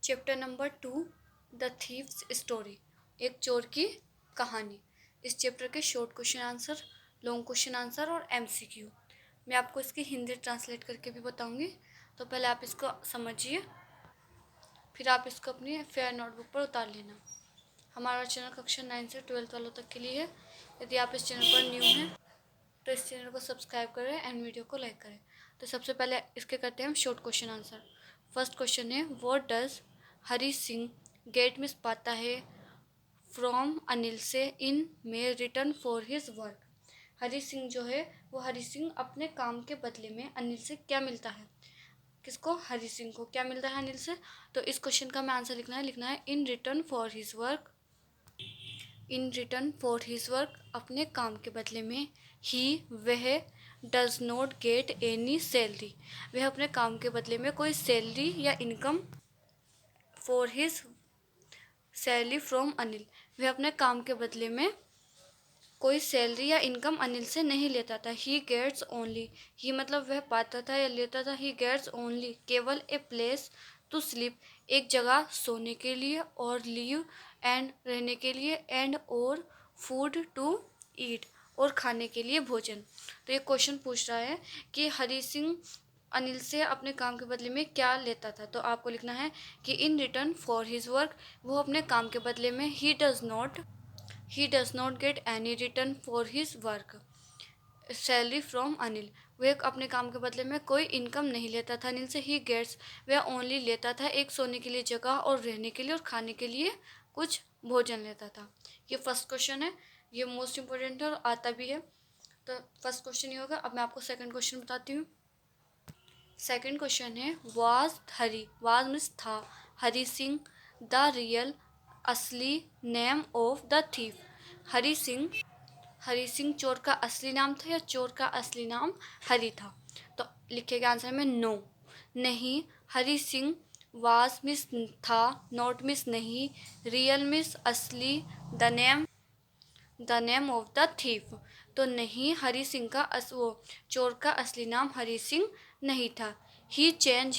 Chapter number 2 the thieves story, एक चोर की कहानी। इस चैप्टर के short question answer, long question answer और एमसीक्यू मैं आपको इसकी हिंदी ट्रांसलेट करके भी बताऊंगी। तो पहले आप इसको समझिए, फिर आप इसको अपनी फेयर नोटबुक पर उतार लेना। हमारा चैनल कक्षा 9 से 12 वालों तक के लिए है। यदि आप इस चैनल पर न्यू हैं तो इस चैनल को सब्सक्राइब करें एंड वीडियो को लाइक करें। तो सबसे पहले इसके करते हैं हम short question answer. First question है, what does Hari Singh get मिस पाता है फ्रॉम अनिल से इन में return for his work. Hari Singh जो है वो हरी सिंह अपने काम के बदले में अनिल से क्या मिलता है। किसको? हरी सिंह को क्या मिलता है अनिल से। तो इस क्वेश्चन का मैं आंसर लिखना है in return for his work. In return for his work, अपने काम के बदले में। ही वह does not get any salary, वह अपने काम के बदले में कोई सैलरी या income. For his salary from Anil, वह अपने काम के बदले में कोई सैलरी या इनकम अनिल से नहीं लेता था। ही गेट्स ओनली, ही मतलब वह पाता था या लेता था। ही गेट्स ओनली, केवल ए प्लेस टू स्लीप, एक जगह सोने के लिए, और लीव एंड रहने के लिए, एंड और फूड टू ईट और खाने के लिए भोजन। तो ये क्वेश्चन पूछ रहा है कि हरी सिंह अनिल से अपने काम के बदले में क्या लेता था। तो आपको लिखना है कि in return for his work, वो अपने काम के बदले में he does not get any return for his work salary from Anil, वह अपने काम के बदले में कोई इनकम नहीं लेता था अनिल से। ही गेट्स, वह ओनली लेता था एक सोने के लिए जगह और रहने के लिए और खाने के लिए कुछ भोजन लेता था। ये फर्स्ट क्वेश्चन है, ये मोस्ट इम्पोर्टेंट है और आता भी है। तो फर्स्ट क्वेश्चन ये होगा। अब मैं आपको सेकंड क्वेश्चन बताती हूँ। सेकंड क्वेश्चन है, वाज मीन्स था, हरी सिंह द रियल असली name of the thief. Hari Singh चोर का असली नाम था या चोर का असली नाम हरी था। तो लिखेगा आंसर में नो, नहीं। हरी सिंह वाज मिस था, नॉट मिस नहीं, रियल मिस असली, the name of the thief. तो नहीं, हरी सिंह का वो चोर का असली नाम हरी सिंह नहीं था। He change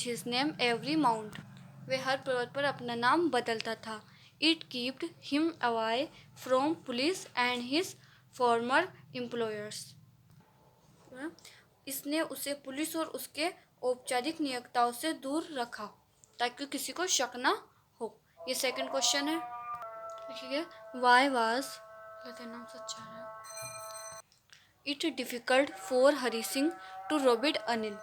his name every mount, वह हर पर्वत पर अपना नाम बदलता था। It kept him away from police and his former employers, इसने उसे पुलिस और उसके औपचारिक नियोक्ताओं से दूर रखा ताकि किसी को शक ना हो। ये सेकंड क्वेश्चन है। देखिए, वाई वाज नाम सच्चा है it difficult for Hari Singh to robbed Anil,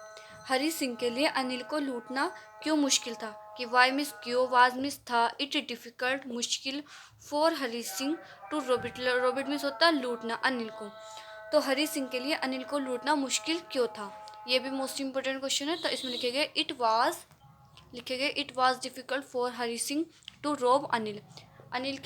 Hari Singh के लिए अनिल को लूटना क्यों मुश्किल था। कि वाई मिस क्यों, वाज मिस था, इट डिफ़िकल्ट मुश्किल, for Hari Singh to robbed मिस होता लूटना अनिल को। तो हरी सिंह के लिए अनिल को लूटना मुश्किल क्यों था। ये भी मोस्ट इंपॉर्टेंट क्वेश्चन है। तो इसमें लिखेंगे it was difficult for Hari Singh to rob Anil, Hari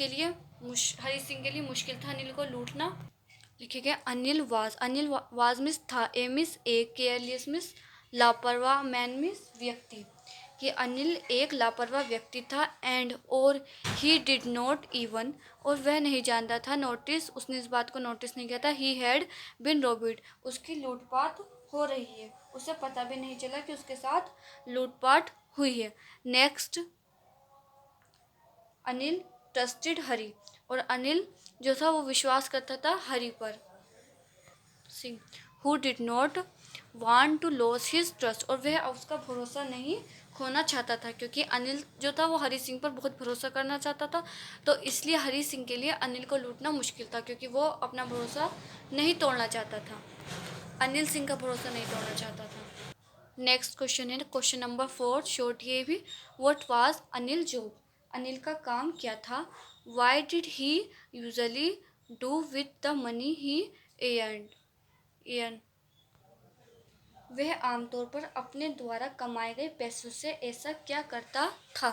Singh के लिए मुश्किल था अनिल को लूटना। लिखेंगे अनिल वाज मिस था, ए मिस एक, केयरलेस मिस लापरवाह, मैन मिस व्यक्ति। कि अनिल एक लापरवाह व्यक्ति था। एंड और ही डिड नॉट इवन, और वह नहीं जानता था, नोटिस, उसने इस बात को नोटिस नहीं किया था, ही हैड बिन रोबिड, उसकी लूटपाट हो रही है, उसे पता भी नहीं चला कि उसके साथ लूटपाट हुई है। नेक्स्ट, अनिल ट्रस्टेड हरी, और अनिल जो था वो विश्वास करता था हरी पर। Singh who did not want to loss his trust, और वह उसका भरोसा नहीं खोना चाहता था क्योंकि अनिल जो था वो हरी सिंह पर बहुत भरोसा करना चाहता था। तो इसलिए हरी सिंह के लिए अनिल को लूटना मुश्किल था क्योंकि वो अपना भरोसा नहीं तोड़ना चाहता था, अनिल सिंह का भरोसा नहीं तोड़ना चाहता था। नेक्स्ट क्वेश्चन है क्वेश्चन नंबर 4, शॉर्ट ये भी। What was Anil job, Anil का काम क्या था। Why did he usually do with the money he earn, वह आमतौर पर अपने द्वारा कमाए गए पैसों से ऐसा क्या करता था।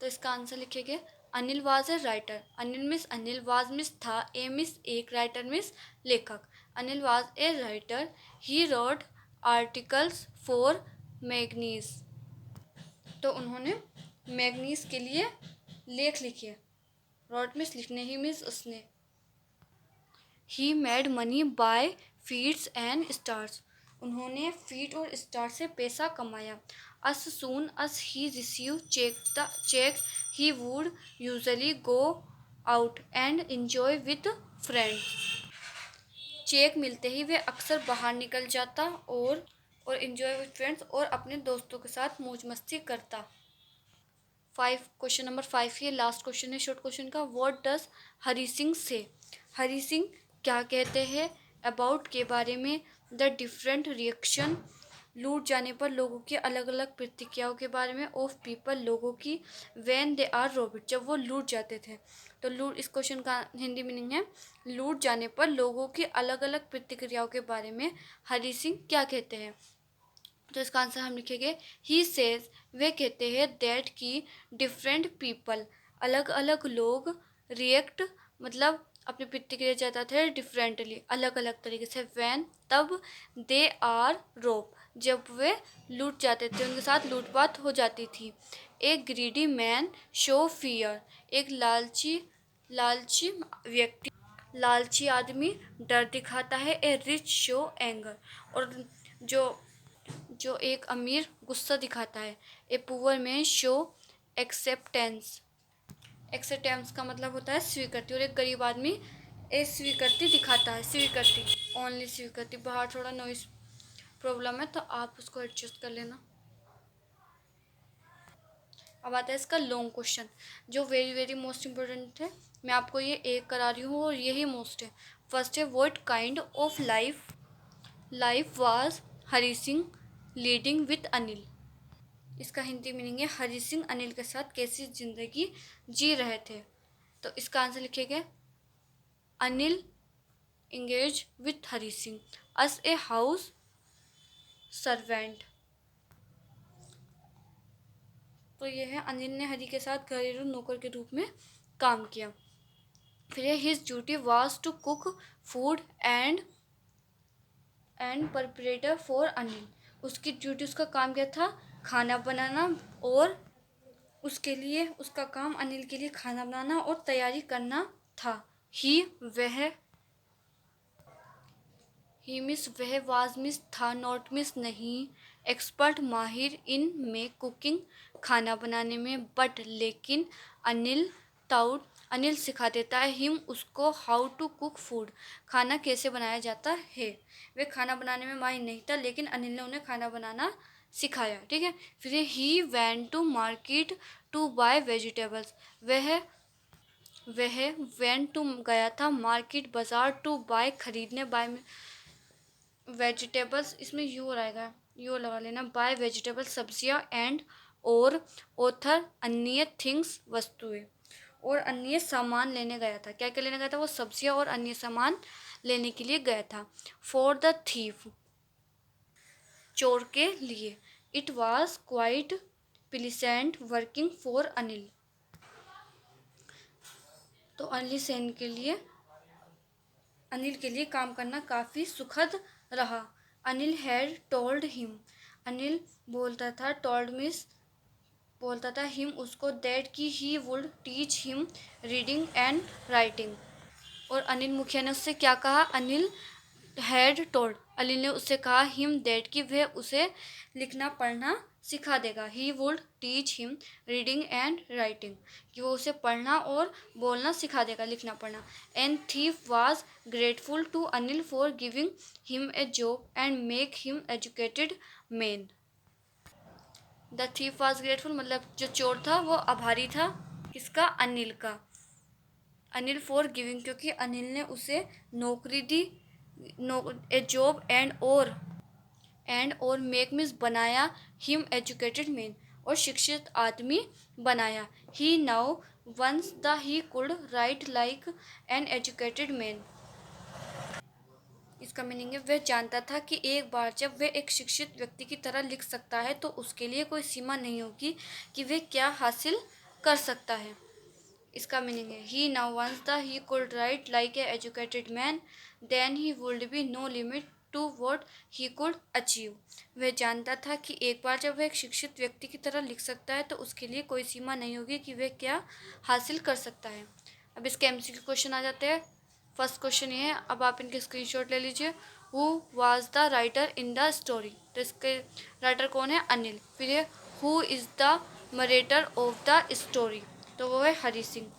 तो इसका आंसर लिखेंगे Anil was a writer, Anil was मिस था, ए मिस एक, राइटर मिस लेखक। Anil was a writer, he wrote articles for manganese, तो उन्होंने मैगनीज के लिए लेख लिखे। रोट मिस लिखने, ही मिस उसने। He made money by feeds and stars, उन्होंने फीट और स्टार से पैसा कमाया। As soon as he received check, he would usually go out and enjoy with friends. Cheque मिलते ही वे अक्सर बाहर निकल जाता और एंजॉय विद फ्रेंड्स और अपने दोस्तों के साथ मौज मस्ती करता। क्वेश्चन नंबर 5 ये लास्ट क्वेश्चन है शॉर्ट क्वेश्चन का। व्हाट डज हरी सिंह से? हरी सिंह क्या कहते हैं? अबाउट के बारे में। द डिफरेंट रिएक्शन लूट जाने पर लोगों की अलग अलग प्रतिक्रियाओं के बारे में। ऑफ पीपल लोगों की। व्हेन दे आर रॉब्ड जब वो लूट जाते थे। तो लूट इस क्वेश्चन का हिंदी मीनिंग है लूट जाने पर लोगों की अलग अलग प्रतिक्रियाओं के बारे में हरी सिंह क्या कहते हैं। तो इसका आंसर हम लिखेंगे ही सेज वे कहते हैं दैट की डिफरेंट पीपल अलग अलग लोग रिएक्ट मतलब अपनी प्रतिक्रिया जताते थे डिफरेंटली अलग अलग तरीके से। वैन तब दे आर रोप जब वे लूट जाते थे उनके साथ लूटपाट हो जाती थी। एक ग्रीडी मैन शो फियर एक लालची व्यक्ति लालची आदमी डर दिखाता है। ए रिच शो एंगर और जो एक अमीर गुस्सा दिखाता है। A poor man show acceptance acceptance का मतलब होता है स्वीकृति और एक गरीब आदमी स्वीकृति दिखाता है। स्वीकृति ओनली स्वीकृति। बाहर थोड़ा नॉइस प्रॉब्लम है तो आप उसको एडजस्ट कर लेना। अब आता है इसका लॉन्ग क्वेश्चन जो वेरी वेरी मोस्ट इम्पोर्टेंट है। मैं आपको ये एक करा रही हूँ और यही मोस्ट है। फर्स्ट है what kind of life was Hari Singh leading with Anil. इसका हिंदी मीनिंग है हरी सिंह अनिल के साथ कैसी जिंदगी जी रहे थे। तो इसका आंसर लिखेंगे Anil engaged with Hari Singh as a house servant. तो यह है अनिल ने हरी के साथ घरेलू नौकर के रूप में काम किया। फिर his duty was to cook food and preparator for Anil. उसकी ड्यूटी उसका काम क्या था खाना बनाना और उसके लिए उसका काम अनिल के लिए खाना बनाना और तैयारी करना था। ही मिस वह वाज मिस था नॉट मिस नहीं। एक्सपर्ट माहिर इन में कुकिंग खाना बनाने में बट लेकिन अनिल सिखा देता है हिम उसको हाउ टू कुक फूड खाना कैसे बनाया जाता है। वे खाना बनाने में माहिर नहीं था लेकिन अनिल ने उन्हें खाना बनाना सिखाया। ठीक है। फिर he went to market to buy vegetables वह वेंट टू गया था मार्केट बाजार टू बाय खरीदने बाय वेजिटेबल्स इसमें यू रहेगा यू लगा लेना बाय वेजिटेबल्स सब्जियां एंड और ऑथर अन्य थिंग्स वस्तुएं और अन्य सामान लेने गया था। क्या क्या लेने गया था वो सब्जियां और अन्य सामान लेने के लिए गया था। फॉर द थीफ चोर के लिए। It was quite pleasant working for Anil. तो अनिल के लिए काम करना काफ़ी सुखद रहा। Anil had told him Anil बोलता था हिम उसको दैट कि he would teach him reading and writing. और अनिल मुखिया ने उससे क्या कहा अनिल ने उससे कहा हिम दैट कि वह उसे लिखना पढ़ना सिखा देगा। He would teach him reading and writing कि वो उसे पढ़ना और बोलना सिखा देगा लिखना पढ़ना। And thief was grateful to Anil for giving him a job and make him educated man. The thief was grateful मतलब जो चोर था वो आभारी था किसका अनिल का। अनिल फॉर गिविंग क्योंकि अनिल ने उसे नौकरी दी ए जॉब एंड और मेक मीन्स बनाया हिम एजुकेटेड मैन और शिक्षित आदमी बनाया। He now once the he could write like an educated man. इसका मीनिंग है वह जानता था कि एक बार जब वह एक शिक्षित व्यक्ति की तरह लिख सकता है तो उसके लिए कोई सीमा नहीं होगी कि वह क्या हासिल कर सकता है। इसका मीनिंग है he now once the he could write like a educated man then he would be no limit to what he could achieve. वह जानता था कि एक बार जब वह एक शिक्षित व्यक्ति की तरह लिख सकता है तो उसके लिए कोई सीमा नहीं होगी कि वह क्या हासिल कर सकता है। अब इसके एमसीक्यू क्वेश्चन आ जाते हैं। फर्स्ट क्वेश्चन ये है अब आप इनके स्क्रीनशॉट ले लीजिए who was the writer in the story, तो इसके राइटर कौन है, अनिल। फिर ये who is the narrator of the story, तो वो है Hari Singh.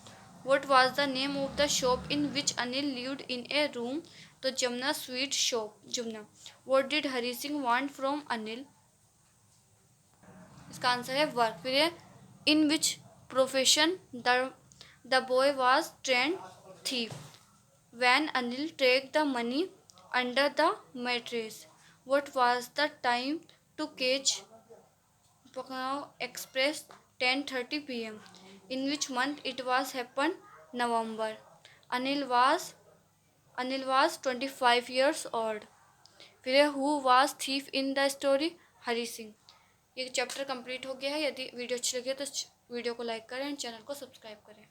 What was the name of the shop in which Anil lived in a room, तो Jamuna sweet shop, Jamuna. What did Hari Singh want from Anil, इसका आंसर है वर्क। फिर ये in which profession the boy was trend thief, when Anil take the money under the mattress, what was the time to catch Lucknow Express 10:30 p.m. In which month it was happened? November. Anil was Anil was 25 years old. फिर who was thief in the story? Hari Singh. ये chapter complete हो गया है। यदि video अच्छी लगी है तो वीडियो को लाइक करें, चैनल को सब्सक्राइब करें।